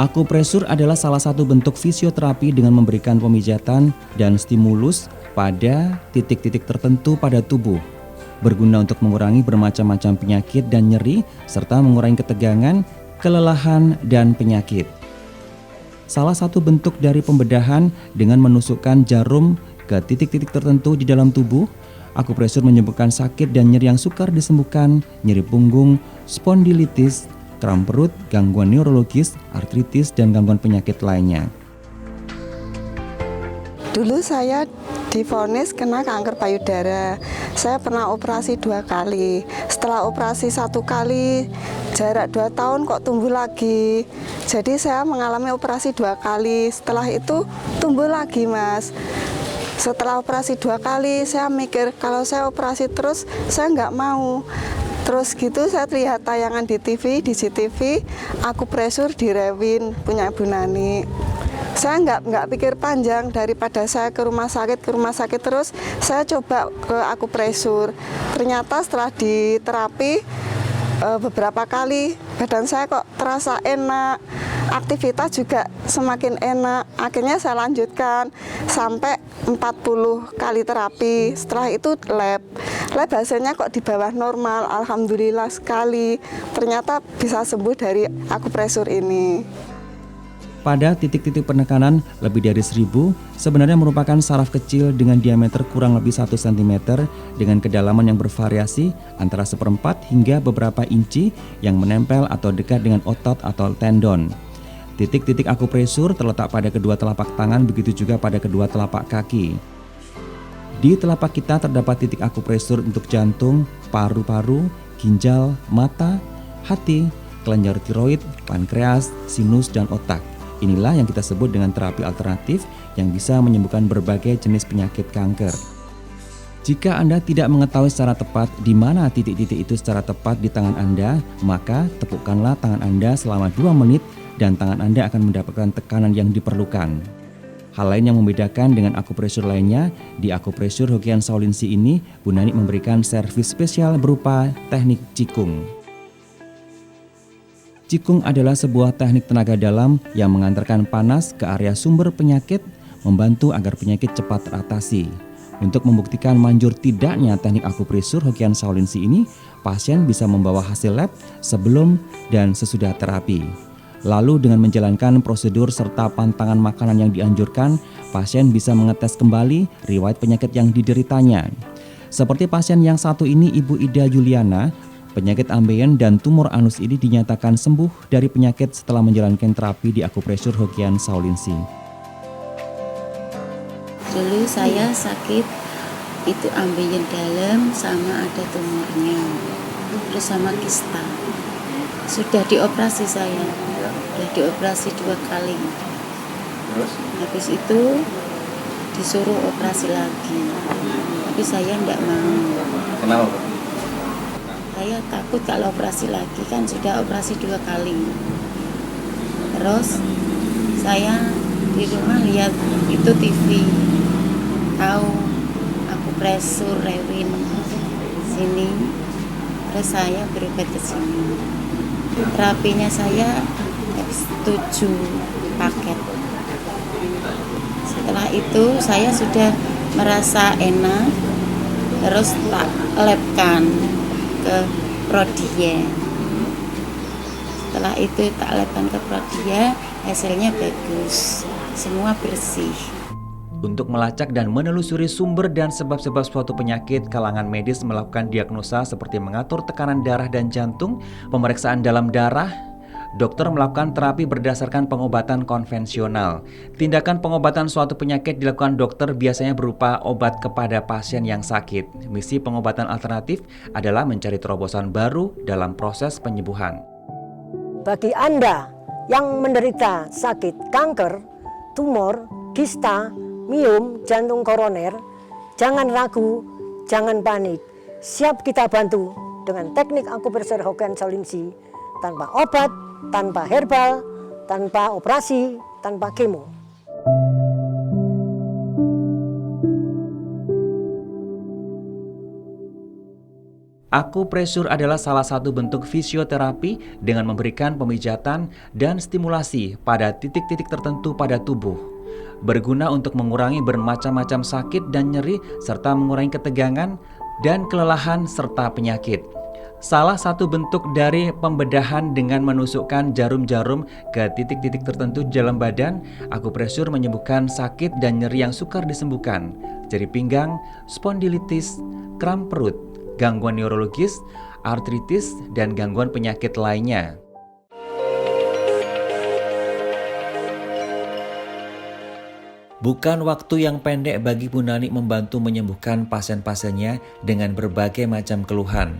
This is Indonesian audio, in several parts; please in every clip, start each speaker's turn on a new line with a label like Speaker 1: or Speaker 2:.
Speaker 1: Akupresur adalah salah satu bentuk fisioterapi dengan memberikan pemijatan dan stimulus pada titik-titik tertentu pada tubuh, berguna untuk mengurangi bermacam-macam penyakit dan nyeri, serta mengurangi ketegangan, kelelahan, dan penyakit. Salah satu bentuk dari pembedahan dengan menusukkan jarum ke titik-titik tertentu di dalam tubuh. Akupresur menyembuhkan sakit dan nyeri yang sukar disembuhkan, nyeri punggung, spondilitis, kram perut, gangguan neurologis, artritis, dan gangguan penyakit lainnya.
Speaker 2: Dulu saya divonis kena kanker payudara. Saya pernah operasi 2 kali. Setelah operasi 1 kali, jarak 2 tahun kok tumbuh lagi. Jadi saya mengalami operasi 2 kali. Setelah itu tumbuh lagi, Mas. Setelah operasi 2 kali, saya mikir kalau saya operasi terus, saya nggak mau. Terus gitu saya lihat tayangan di TV, di CTV, akupresur di Rewin punya Ibu Nani. Saya nggak pikir panjang, daripada saya ke rumah sakit terus, saya coba ke akupresur. Ternyata setelah diterapi beberapa kali, badan saya kok terasa enak, aktivitas juga semakin enak. Akhirnya saya lanjutkan sampai 40 kali terapi. Setelah itu lab hasilnya kok di bawah normal, alhamdulillah sekali. Ternyata bisa sembuh dari akupresur ini.
Speaker 1: Pada titik-titik penekanan lebih dari 1000 sebenarnya merupakan saraf kecil dengan diameter kurang lebih 1 cm dengan kedalaman yang bervariasi antara 1/4 hingga beberapa inci yang menempel atau dekat dengan otot atau tendon. Titik-titik akupresur terletak pada kedua telapak tangan, begitu juga pada kedua telapak kaki. Di telapak kita terdapat titik akupresur untuk jantung, paru-paru, ginjal, mata, hati, kelenjar tiroid, pankreas, sinus, dan otak. Inilah yang kita sebut dengan terapi alternatif yang bisa menyembuhkan berbagai jenis penyakit kanker. Jika Anda tidak mengetahui secara tepat di mana titik-titik itu secara tepat di tangan Anda, maka tepukkanlah tangan Anda selama 2 menit dan tangan Anda akan mendapatkan tekanan yang diperlukan. Hal lain yang membedakan dengan akupresur lainnya, di akupresur Hokian Saulinsi ini, Bu Nani memberikan servis spesial berupa teknik Qigong. Qigong adalah sebuah teknik tenaga dalam yang mengantarkan panas ke area sumber penyakit, membantu agar penyakit cepat teratasi. Untuk membuktikan manjur tidaknya teknik akupresur Hokian Saulinsi ini, pasien bisa membawa hasil lab sebelum dan sesudah terapi. Lalu dengan menjalankan prosedur serta pantangan makanan yang dianjurkan, pasien bisa mengetes kembali riwayat penyakit yang dideritanya. Seperti pasien yang satu ini, Ibu Ida Juliana, penyakit ambeien dan tumor anus ini dinyatakan sembuh dari penyakit setelah menjalankan terapi di akupresur Hokian Saulinsi.
Speaker 3: Dulu saya sakit itu ambeien dalam sama ada tumornya, terus sama kista. Sudah dioperasi saya, sudah dioperasi 2 kali. Habis itu disuruh operasi lagi, tapi saya tidak mau.
Speaker 1: Kenapa?
Speaker 3: Saya takut kalau operasi lagi, kan sudah operasi 2 kali. Terus saya di rumah lihat itu TV, tahu akupresur Rewin sini, terus saya berobat ke sini. Terapinya saya habis 7 paket. Setelah itu saya sudah merasa enak, terus tak labkan ke Prodia. Setelah itu tak labkan ke Prodia, hasilnya bagus, semua bersih.
Speaker 1: Untuk melacak dan menelusuri sumber dan sebab-sebab suatu penyakit, kalangan medis melakukan diagnosa seperti mengatur tekanan darah dan jantung, pemeriksaan dalam darah. Dokter melakukan terapi berdasarkan pengobatan konvensional. Tindakan pengobatan suatu penyakit dilakukan dokter biasanya berupa obat kepada pasien yang sakit. Misi pengobatan alternatif adalah mencari terobosan baru dalam proses penyembuhan.
Speaker 4: Bagi Anda yang menderita sakit kanker, tumor, kista, miom, jantung koroner, jangan ragu, jangan panik. Siap kita bantu dengan teknik akupresur Hokian Saulinsi, tanpa obat, tanpa herbal, tanpa operasi, tanpa kemo.
Speaker 1: Akupresur adalah salah satu bentuk fisioterapi dengan memberikan pemijatan dan stimulasi pada titik-titik tertentu pada tubuh. Berguna untuk mengurangi bermacam-macam sakit dan nyeri serta mengurangi ketegangan dan kelelahan serta penyakit. Salah satu bentuk dari pembedahan dengan menusukkan jarum-jarum ke titik-titik tertentu di dalam badan, akupresur menyembuhkan sakit dan nyeri yang sukar disembuhkan, nyeri pinggang, spondilitis, kram perut, gangguan neurologis, artritis, dan gangguan penyakit lainnya. Bukan waktu yang pendek bagi Bu Nani membantu menyembuhkan pasien-pasiennya dengan berbagai macam keluhan.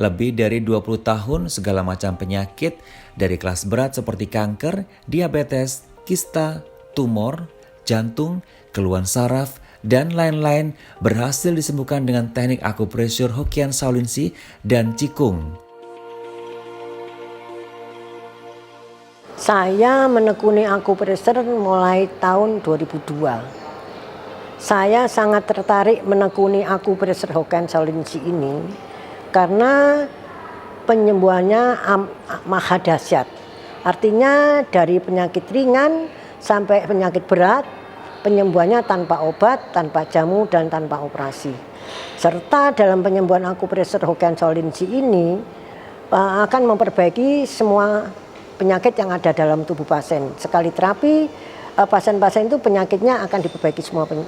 Speaker 1: Lebih dari 20 tahun segala macam penyakit dari kelas berat seperti kanker, diabetes, kista, tumor, jantung, keluhan saraf, dan lain-lain berhasil disembuhkan dengan teknik akupresur Hokian Saulinsi dan Qigong.
Speaker 4: Saya menekuni akupresur mulai tahun 2002. Saya sangat tertarik menekuni akupresur Hokian Saulinsi ini karena penyembuhannya maha dahsyat. Artinya dari penyakit ringan sampai penyakit berat, penyembuhannya tanpa obat, tanpa jamu, dan tanpa operasi. Serta dalam penyembuhan akupresur Hokian Saulinsi ini akan memperbaiki semua penyakit yang ada dalam tubuh pasien. Sekali terapi, pasien-pasien itu penyakitnya akan diperbaiki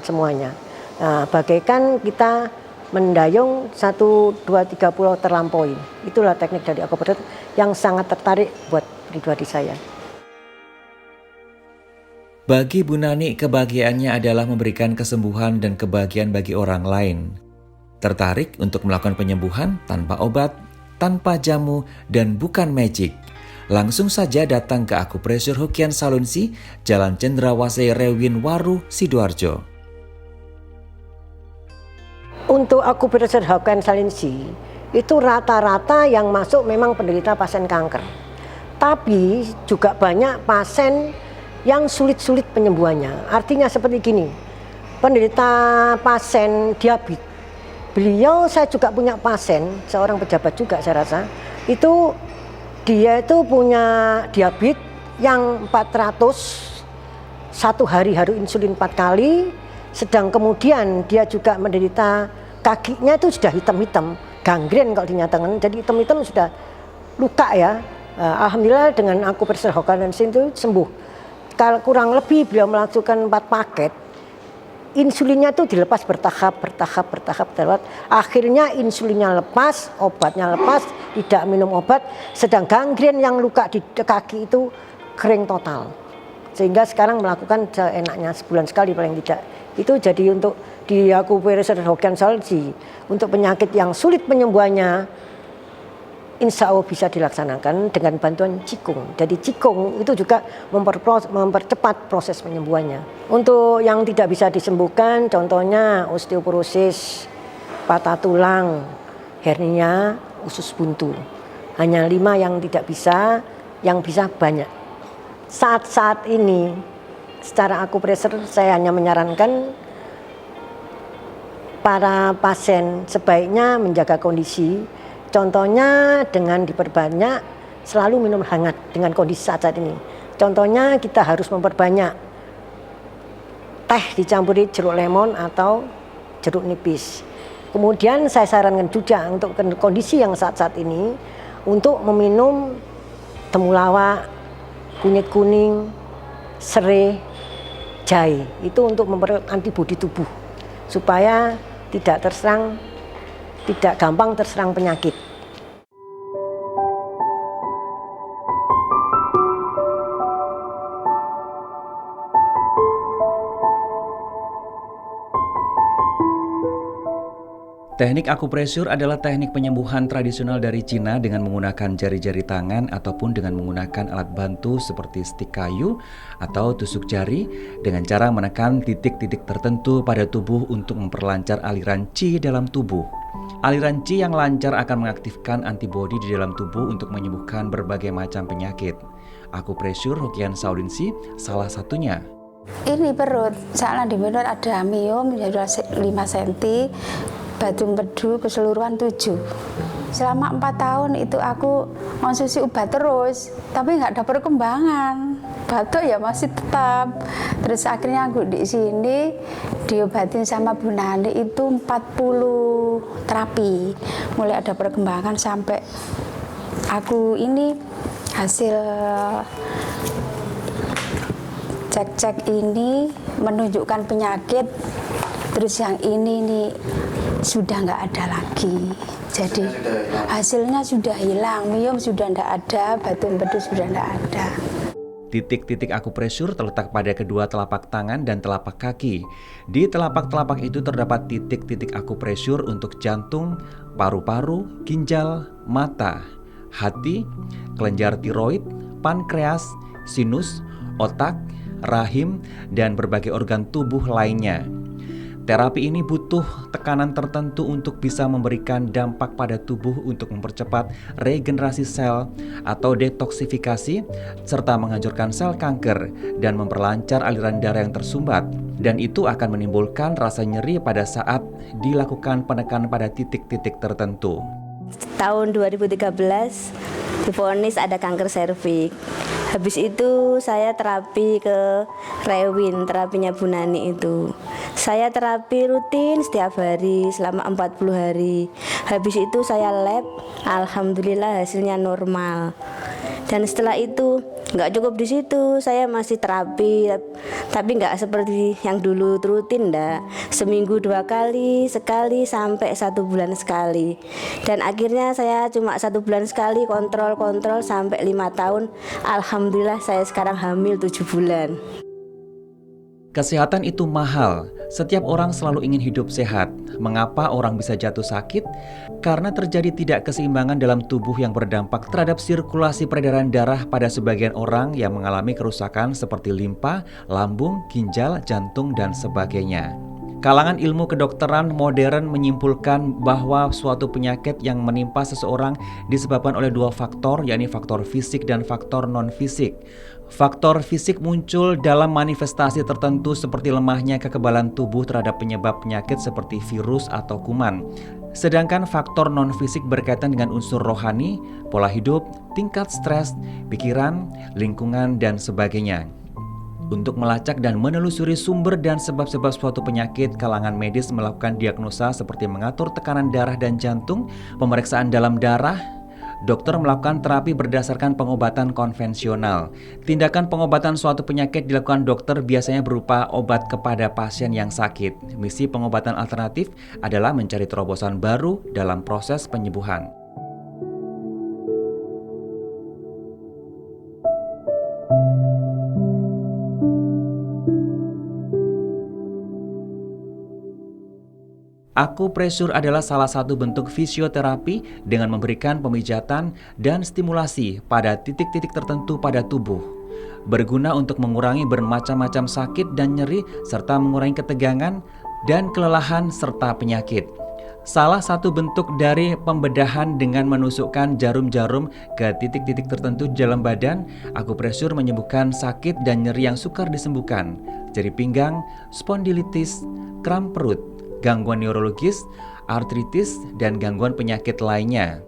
Speaker 4: semuanya. Nah, bagaikan kita mendayung 1, 2, 3 pulau terlampaui. Itulah teknik dari akupresur yang sangat tertarik buat pribadi saya.
Speaker 1: Bagi Bu Nani, kebahagiaannya adalah memberikan kesembuhan dan kebahagiaan bagi orang lain. Tertarik untuk melakukan penyembuhan tanpa obat, tanpa jamu, dan bukan magic. Langsung saja datang ke akupresur Hokian Saulinsi, Jalan Cendrawasih Rewin Waru, Sidoarjo.
Speaker 4: Untuk akupresur Hokian Saulinsi, itu rata-rata yang masuk memang penderita pasien kanker. Tapi juga banyak pasien yang sulit-sulit penyembuhannya. Artinya seperti gini, penderita pasien diabetes. Saya juga punya pasien, seorang pejabat juga saya rasa, itu dia itu punya diabetes yang 400, satu hari harus insulin 4 kali, sedang kemudian dia juga menderita kakinya itu sudah hitam-hitam, gangren kalau dinyatakan, jadi hitam-hitam sudah luka ya. Alhamdulillah dengan akupresur Hokian Saulinsi itu sembuh. Kalau kurang lebih beliau melakukan 4 paket, insulinnya itu dilepas bertahap. Akhirnya insulinnya lepas, obatnya lepas, tidak minum obat. Sedang gangren yang luka di kaki itu kering total. Sehingga sekarang melakukan seenaknya sebulan sekali paling tidak. Itu jadi untuk di akupresur Hokian Saulinsi untuk penyakit yang sulit penyembuhannya, insya Allah bisa dilaksanakan dengan bantuan Qigong. Jadi Qigong itu juga mempercepat proses penyembuhannya. Untuk yang tidak bisa disembuhkan, contohnya osteoporosis, patah tulang, hernia, usus buntu. Hanya 5 yang tidak bisa, yang bisa banyak. Saat-saat ini, secara akupresur saya hanya menyarankan para pasien sebaiknya menjaga kondisi. Contohnya dengan diperbanyak selalu minum hangat dengan kondisi saat ini. Contohnya kita harus memperbanyak teh dicampuri jeruk lemon atau jeruk nipis. Kemudian saya sarankan juga untuk kondisi yang saat ini untuk meminum temulawak, kunyit kuning, serai, jahe. Itu untuk memperkuat antibodi tubuh supaya tidak gampang terserang penyakit.
Speaker 1: Teknik akupresur adalah teknik penyembuhan tradisional dari Cina dengan menggunakan jari-jari tangan ataupun dengan menggunakan alat bantu seperti stik kayu atau tusuk jari dengan cara menekan titik-titik tertentu pada tubuh untuk memperlancar aliran qi dalam tubuh. Aliran qi yang lancar akan mengaktifkan antibodi di dalam tubuh untuk menyembuhkan berbagai macam penyakit. Akupresur Hokian Saulinsi salah satunya.
Speaker 3: Ini perut, soalnya di perut ada miom, 5 cm, batu empedu keseluruhan 7.
Speaker 5: Selama 4 tahun itu aku konsumsi obat terus, tapi nggak ada perkembangan. Batuk ya masih tetap. Terus akhirnya aku di sini diobatin sama Bu Nani itu 40 terapi. Mulai ada perkembangan sampai aku ini hasil cek-cek ini menunjukkan penyakit. Terus yang ini nih sudah nggak ada lagi. Jadi hasilnya sudah hilang, miom sudah tidak ada, batu empedu sudah tidak ada.
Speaker 1: Titik-titik akupresur terletak pada kedua telapak tangan dan telapak kaki. Di telapak-telapak itu terdapat titik-titik akupresur untuk jantung, paru-paru, ginjal, mata, hati, kelenjar tiroid, pankreas, sinus, otak, rahim, dan berbagai organ tubuh lainnya. Terapi ini butuh tekanan tertentu untuk bisa memberikan dampak pada tubuh untuk mempercepat regenerasi sel atau detoksifikasi, serta menghancurkan sel kanker dan memperlancar aliran darah yang tersumbat. Dan itu akan menimbulkan rasa nyeri pada saat dilakukan penekanan pada titik-titik tertentu.
Speaker 6: Tahun 2013 divonis ada kanker serviks. Habis itu saya terapi ke Rewin, terapinya Bu Nani itu. Saya terapi rutin setiap hari selama 40 hari. Habis itu saya lab, alhamdulillah hasilnya normal. Dan setelah itu nggak cukup di situ, saya masih terapi, tapi nggak seperti yang dulu rutin, ndak. Seminggu 2 kali, sekali sampai 1 bulan sekali. Dan akhirnya saya cuma 1 bulan sekali kontrol sampai 5 tahun. Alhamdulillah saya sekarang hamil 7 bulan.
Speaker 1: Kesehatan itu mahal. Setiap orang selalu ingin hidup sehat. Mengapa orang bisa jatuh sakit? Karena terjadi tidak keseimbangan dalam tubuh yang berdampak terhadap sirkulasi peredaran darah pada sebagian orang yang mengalami kerusakan seperti limpa, lambung, ginjal, jantung, dan sebagainya. Kalangan ilmu kedokteran modern menyimpulkan bahwa suatu penyakit yang menimpa seseorang disebabkan oleh 2 faktor, yakni faktor fisik dan faktor non-fisik. Faktor fisik muncul dalam manifestasi tertentu seperti lemahnya kekebalan tubuh terhadap penyebab penyakit seperti virus atau kuman. Sedangkan faktor non-fisik berkaitan dengan unsur rohani, pola hidup, tingkat stres, pikiran, lingkungan, dan sebagainya. Untuk melacak dan menelusuri sumber dan sebab-sebab suatu penyakit, kalangan medis melakukan diagnosa seperti mengatur tekanan darah dan jantung, pemeriksaan dalam darah. Dokter melakukan terapi berdasarkan pengobatan konvensional. Tindakan pengobatan suatu penyakit dilakukan dokter biasanya berupa obat kepada pasien yang sakit. Misi pengobatan alternatif adalah mencari terobosan baru dalam proses penyembuhan. Akupresur adalah salah satu bentuk fisioterapi dengan memberikan pemijatan dan stimulasi pada titik-titik tertentu pada tubuh. Berguna untuk mengurangi bermacam-macam sakit dan nyeri serta mengurangi ketegangan dan kelelahan serta penyakit. Salah satu bentuk dari pembedahan dengan menusukkan jarum-jarum ke titik-titik tertentu di dalam badan, akupresur menyembuhkan sakit dan nyeri yang sukar disembuhkan, nyeri pinggang, spondilitis, kram perut, gangguan neurologis, artritis, dan gangguan penyakit lainnya.